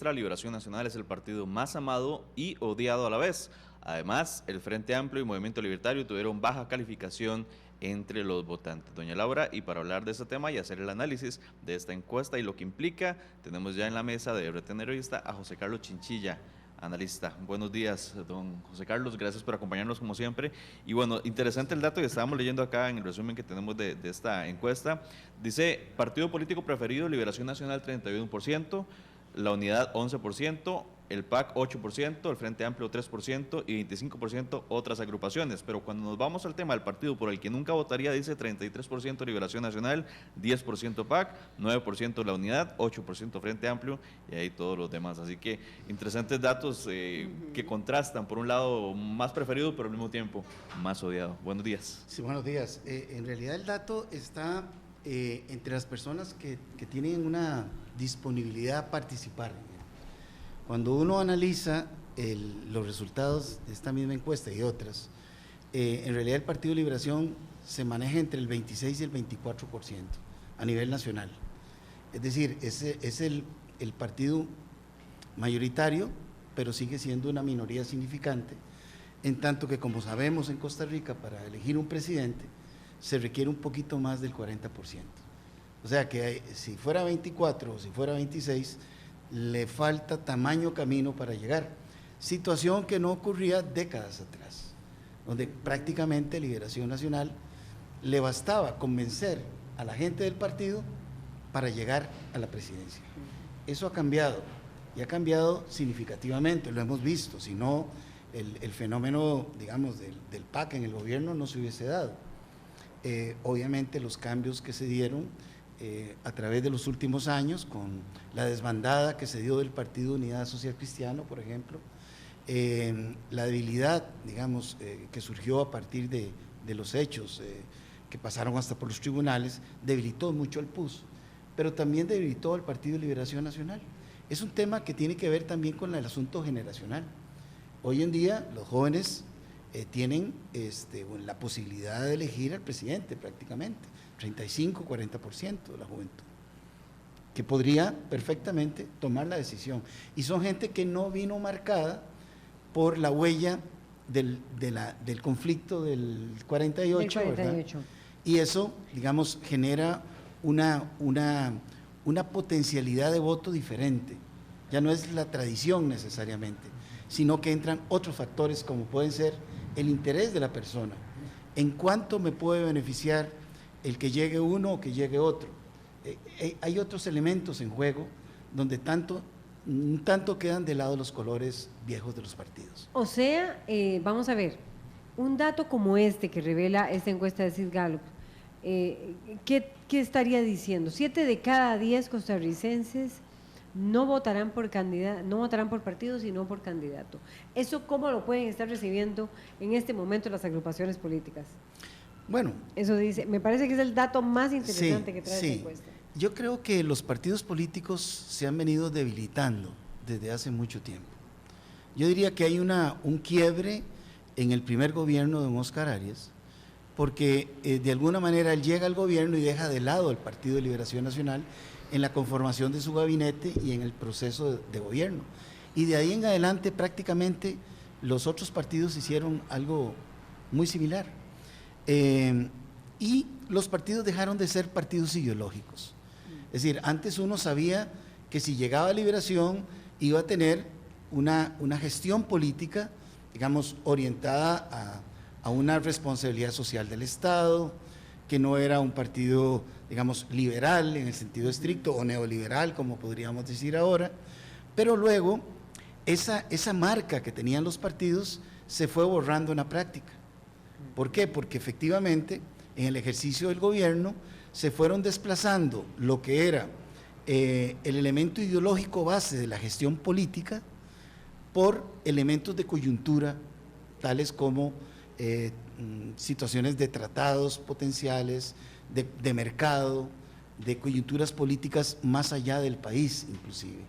La Liberación Nacional es el partido más amado y odiado a la vez. Además, el Frente Amplio y Movimiento Libertario tuvieron baja calificación entre los votantes. Doña Laura, y para hablar de este tema y hacer el análisis de esta encuesta y lo que implica, tenemos ya en la mesa de Retenerista a José Carlos Chinchilla, analista. Buenos días, don José Carlos, gracias por acompañarnos como siempre. Y bueno, interesante el dato que estábamos leyendo acá en el resumen que tenemos de esta encuesta. Dice, partido político preferido, Liberación Nacional 31%, la Unidad 11%, el PAC 8%, el Frente Amplio 3% y 25% otras agrupaciones. Pero cuando nos vamos al tema del partido por el que nunca votaría, dice 33% Liberación Nacional, 10% PAC, 9% la Unidad, 8% Frente Amplio y ahí todos los demás. Así que interesantes datos que contrastan, por un lado más preferido, pero al mismo tiempo más odiado. Buenos días. Sí, buenos días. En realidad el dato está entre las personas que tienen una disponibilidad a participar. Cuando uno analiza los resultados de esta misma encuesta y otras, en realidad el Partido de Liberación se maneja entre el 26 y el 24% a nivel nacional. Es decir, es el partido mayoritario, pero sigue siendo una minoría significante, en tanto que, como sabemos, en Costa Rica, para elegir un presidente, se requiere un poquito más del 40%. O sea que si fuera 24 o si fuera 26, le falta tamaño camino para llegar. Situación que no ocurría décadas atrás, donde prácticamente Liberación Nacional le bastaba convencer a la gente del partido para llegar a la presidencia. Eso ha cambiado, y ha cambiado significativamente, lo hemos visto, si no el fenómeno, digamos, del PAC en el gobierno no se hubiese dado. Obviamente los cambios que se dieron a través de los últimos años, con la desbandada que se dio del Partido Unidad Social Cristiano, por ejemplo, la debilidad, digamos, que surgió a partir de los hechos que pasaron hasta por los tribunales, debilitó mucho al PUS, pero también debilitó al Partido de Liberación Nacional. Es un tema que tiene que ver también con el asunto generacional. Hoy en día los jóvenes tienen la posibilidad de elegir al presidente prácticamente, 35-40% de la juventud, que podría perfectamente tomar la decisión. Y son gente que no vino marcada por la huella del conflicto del 48, ¿verdad? Y eso, digamos, genera una potencialidad de voto diferente. Ya no es la tradición necesariamente, sino que entran otros factores como pueden ser el interés de la persona, en cuánto me puede beneficiar el que llegue uno o que llegue otro. Hay otros elementos en juego donde tanto quedan de lado los colores viejos de los partidos. O sea, vamos a ver, un dato como este que revela esta encuesta de Sid Gallup, ¿qué estaría diciendo? 7 de cada 10 costarricenses no votarán por candidato, no votarán por partido, sino por candidato. ¿Eso cómo lo pueden estar recibiendo en este momento las agrupaciones políticas? Bueno, eso dice, me parece que es el dato más interesante que trae esta encuesta. Yo creo que los partidos políticos se han venido debilitando desde hace mucho tiempo. Yo diría que hay un quiebre en el primer gobierno de Óscar Arias, porque de alguna manera él llega al gobierno y deja de lado al Partido de Liberación Nacional en la conformación de su gabinete y en el proceso de gobierno. Y de ahí en adelante prácticamente los otros partidos hicieron algo muy similar. Y los partidos dejaron de ser partidos ideológicos. Es decir, antes uno sabía que si llegaba a Liberación iba a tener una gestión política, digamos, orientada a una responsabilidad social del Estado, que no era un partido, digamos, liberal en el sentido estricto o neoliberal, como podríamos decir ahora, pero luego esa marca que tenían los partidos se fue borrando en la práctica. ¿Por qué? Porque efectivamente en el ejercicio del gobierno se fueron desplazando lo que era el elemento ideológico base de la gestión política por elementos de coyuntura, tales como situaciones de tratados potenciales, de mercado, de coyunturas políticas más allá del país inclusive.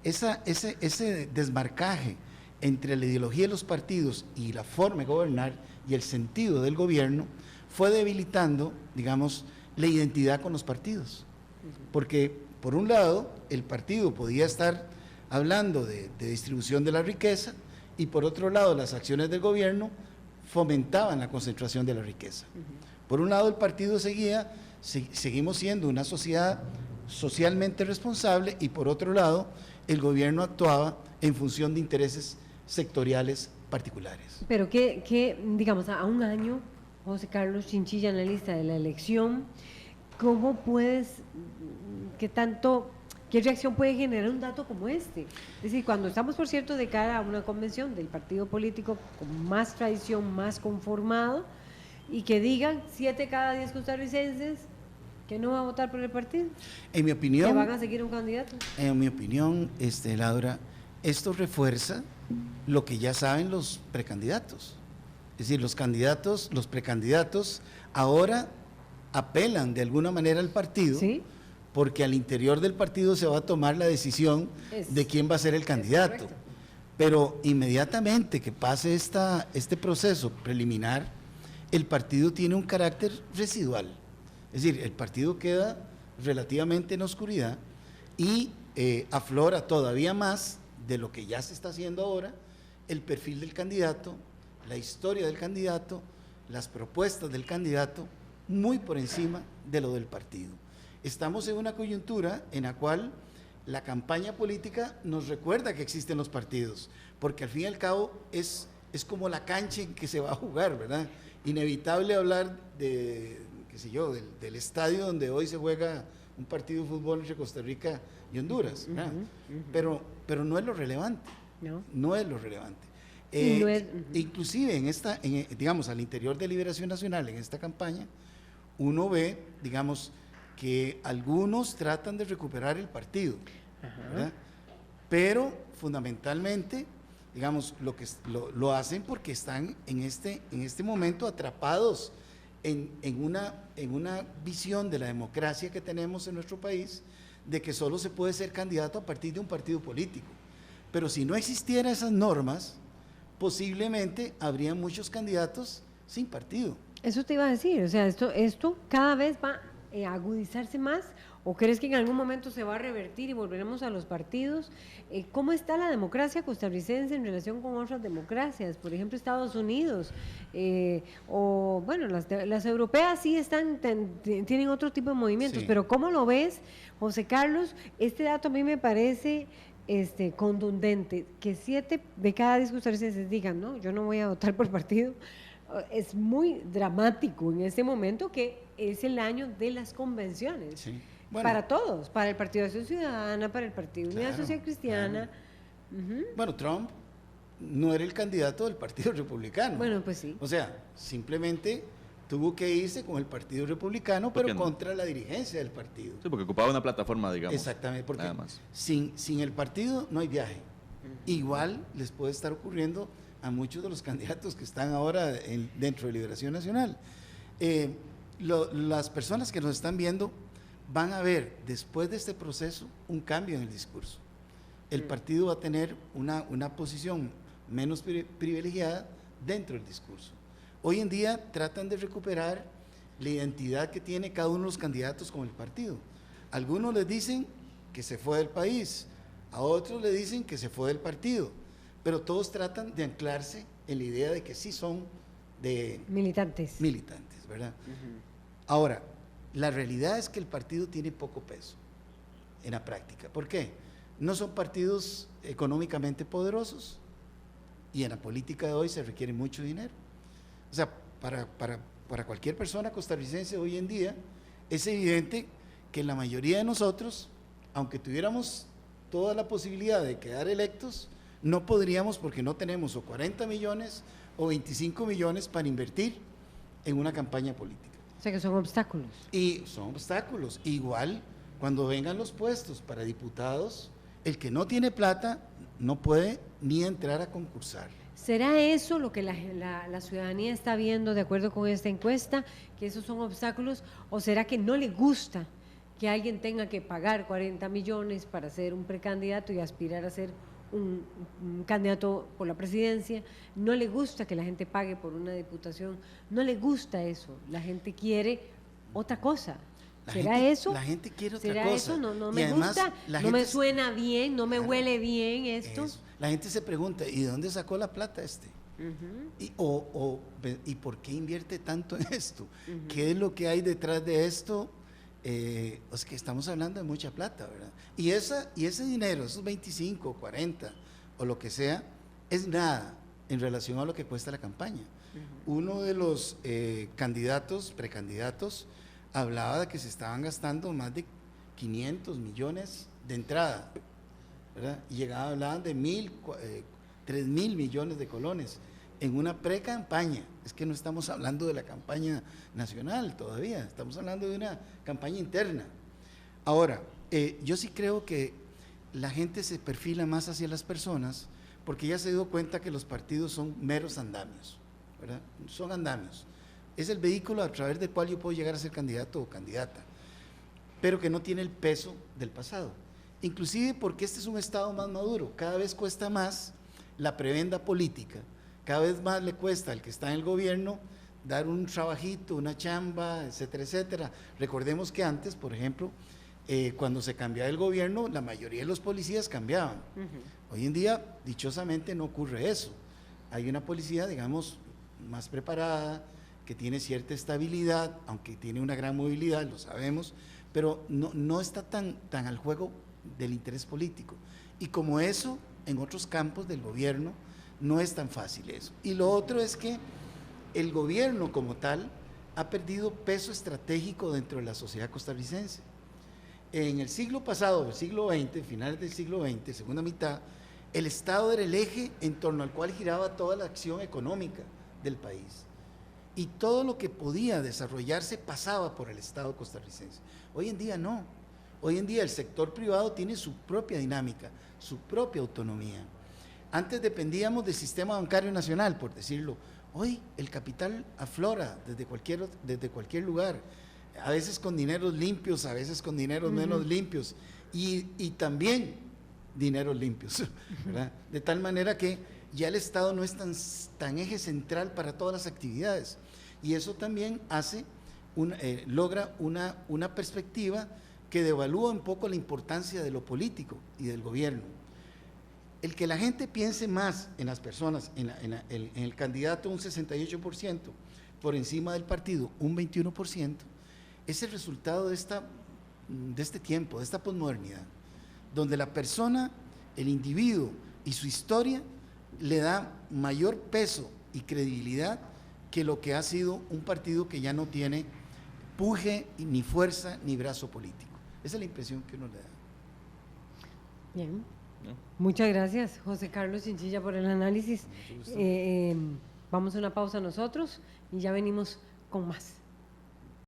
Ese desmarcaje entre la ideología de los partidos y la forma de gobernar y el sentido del gobierno fue debilitando, digamos, la identidad con los partidos. Porque, por un lado, el partido podía estar hablando de distribución de la riqueza, y por otro lado las acciones del gobierno fomentaban la concentración de la riqueza. Por un lado el partido seguimos siendo una sociedad socialmente responsable, y por otro lado el gobierno actuaba en función de intereses sectoriales particulares. Pero digamos, a un año, José Carlos Chinchilla, analista de la elección, ¿cómo qué reacción puede generar un dato como este? Es decir, cuando estamos, por cierto, de cara a una convención del partido político con más tradición, más conformado, y que digan 7 cada 10 costarricenses que no va a votar por el partido, en mi opinión, que van a seguir un candidato. En mi opinión, Laura, esto refuerza lo que ya saben los precandidatos. Es decir, los precandidatos ahora apelan de alguna manera al partido, ¿Sí? porque al interior del partido se va a tomar la decisión de quién va a ser el candidato. Pero inmediatamente que pase este proceso preliminar, el partido tiene un carácter residual. Es decir, el partido queda relativamente en oscuridad y aflora todavía más de lo que ya se está haciendo ahora, el perfil del candidato, la historia del candidato, las propuestas del candidato, muy por encima de lo del partido. Estamos en una coyuntura en la cual la campaña política nos recuerda que existen los partidos, porque al fin y al cabo es como la cancha en que se va a jugar, ¿verdad? Inevitable hablar del estadio donde hoy se juega un partido de fútbol entre Costa Rica y Honduras, ¿verdad? Pero no es lo relevante, no es lo relevante. Inclusive digamos, al interior de Liberación Nacional, en esta campaña, uno ve, digamos, que algunos tratan de recuperar el partido, ¿verdad? Pero fundamentalmente, digamos, lo hacen porque están en este momento atrapados en una visión de la democracia que tenemos en nuestro país, de que solo se puede ser candidato a partir de un partido político. Pero si no existieran esas normas, posiblemente habría muchos candidatos sin partido. Eso te iba a decir, o sea, esto cada vez va a agudizarse más, ¿o crees que en algún momento se va a revertir y volveremos a los partidos? ¿Cómo está la democracia costarricense en relación con otras democracias? Por ejemplo, Estados Unidos, o bueno, las europeas sí tienen otro tipo de movimientos, Sí. pero ¿cómo lo ves, José Carlos? Este dato a mí me parece contundente, que 7 de cada 10 costarricenses digan, no, yo no voy a votar por partido. Es muy dramático en este momento, que es el año de las convenciones. Sí. Bueno, para todos, para el Partido de Acción Ciudadana, para el Partido Unidad Claro, Social Cristiana. claro. Bueno, Trump no era el candidato del Partido Republicano. Bueno, pues sí. O sea, simplemente tuvo que irse con el Partido Republicano, ¿Por pero qué no? contra la dirigencia del partido. Sí, porque ocupaba una plataforma, digamos. Exactamente, porque nada más. sin el partido no hay viaje. Igual les puede estar ocurriendo a muchos de los candidatos que están ahora dentro de Liberación Nacional. Las personas que nos están viendo van a ver después de este proceso un cambio en el discurso. El partido va a tener una posición menos privilegiada dentro del discurso. Hoy en día tratan de recuperar la identidad que tiene cada uno de los candidatos con el partido. Algunos les dicen que se fue del país, a otros le dicen que se fue del partido, pero todos tratan de anclarse en la idea de que sí son militantes, ¿verdad? Ahora, la realidad es que el partido tiene poco peso en la práctica. ¿Por qué? No son partidos económicamente poderosos y en la política de hoy se requiere mucho dinero. O sea, para cualquier persona costarricense hoy en día es evidente que la mayoría de nosotros, aunque tuviéramos toda la posibilidad de quedar electos, no podríamos, porque no tenemos o 40 millones o 25 millones para invertir en una campaña política. o sea que son obstáculos. Y son obstáculos. Igual, cuando vengan los puestos para diputados, el que no tiene plata no puede ni entrar a concursar. ¿Será eso lo que la ciudadanía está viendo de acuerdo con esta encuesta, que esos son obstáculos, o será que no le gusta que alguien tenga que pagar 40 millones para ser un precandidato y aspirar a ser un candidato por la presidencia? No le gusta que la gente pague por una diputación, no le gusta eso, la gente quiere otra cosa. ¿Será eso? La gente quiere otra ¿Será cosa. eso? No Y me además, gusta, la no me gente suena bien, no me Claro, huele bien esto. eso. La gente se pregunta, ¿y de dónde sacó la plata este? Ujú, ¿Y por qué invierte tanto en esto? ¿Qué es lo que hay detrás de esto? Es que estamos hablando de mucha plata, ¿verdad? Y ese dinero, esos 25, 40 o lo que sea, es nada en relación a lo que cuesta la campaña. Uno de los precandidatos, hablaba de que se estaban gastando más de 500 millones de entrada, ¿verdad? Y hablaban de 3.000 millones de colones en una pre-campaña. Es que no estamos hablando de la campaña nacional todavía, estamos hablando de una campaña interna. Ahora, yo sí creo que la gente se perfila más hacia las personas porque ya se dio cuenta que los partidos son meros andamios, ¿verdad? Son andamios. Es el vehículo a través del cual yo puedo llegar a ser candidato o candidata, pero que no tiene el peso del pasado. Inclusive porque este es un Estado más maduro, cada vez cuesta más la prebenda política, cada vez más le cuesta al que está en el gobierno dar un trabajito, una chamba, etcétera, etcétera. Recordemos que antes, por ejemplo, cuando se cambiaba el gobierno, la mayoría de los policías cambiaban. Hoy en día, dichosamente, no ocurre eso. Hay una policía, digamos, más preparada, que tiene cierta estabilidad, aunque tiene una gran movilidad, lo sabemos, pero no está tan al juego del interés político. Y como eso, en otros campos del gobierno, no es tan fácil eso. Y lo otro es que el gobierno como tal ha perdido peso estratégico dentro de la sociedad costarricense. En el siglo pasado, el siglo XX, finales del siglo XX, segunda mitad, el Estado era el eje en torno al cual giraba toda la acción económica del país. Y todo lo que podía desarrollarse pasaba por el Estado costarricense. Hoy en día no. Hoy en día el sector privado tiene su propia dinámica, su propia autonomía. Antes dependíamos del sistema bancario nacional, por decirlo. Hoy el capital aflora desde cualquier lugar, a veces con dineros limpios, a veces con dineros menos limpios, y también dineros limpios, ¿verdad? De tal manera que ya el Estado no es tan eje central para todas las actividades, y eso también logra una perspectiva que devalúa un poco la importancia de lo político y del gobierno. El que la gente piense más en las personas, en el candidato un 68%, por encima del partido un 21%, es el resultado de este tiempo, de esta posmodernidad, donde la persona, el individuo y su historia le da mayor peso y credibilidad que lo que ha sido un partido que ya no tiene puje, ni fuerza, ni brazo político. Esa es la impresión que uno le da. Bien. Muchas gracias, José Carlos Chinchilla, por el análisis. Vamos a una pausa nosotros y ya venimos con más.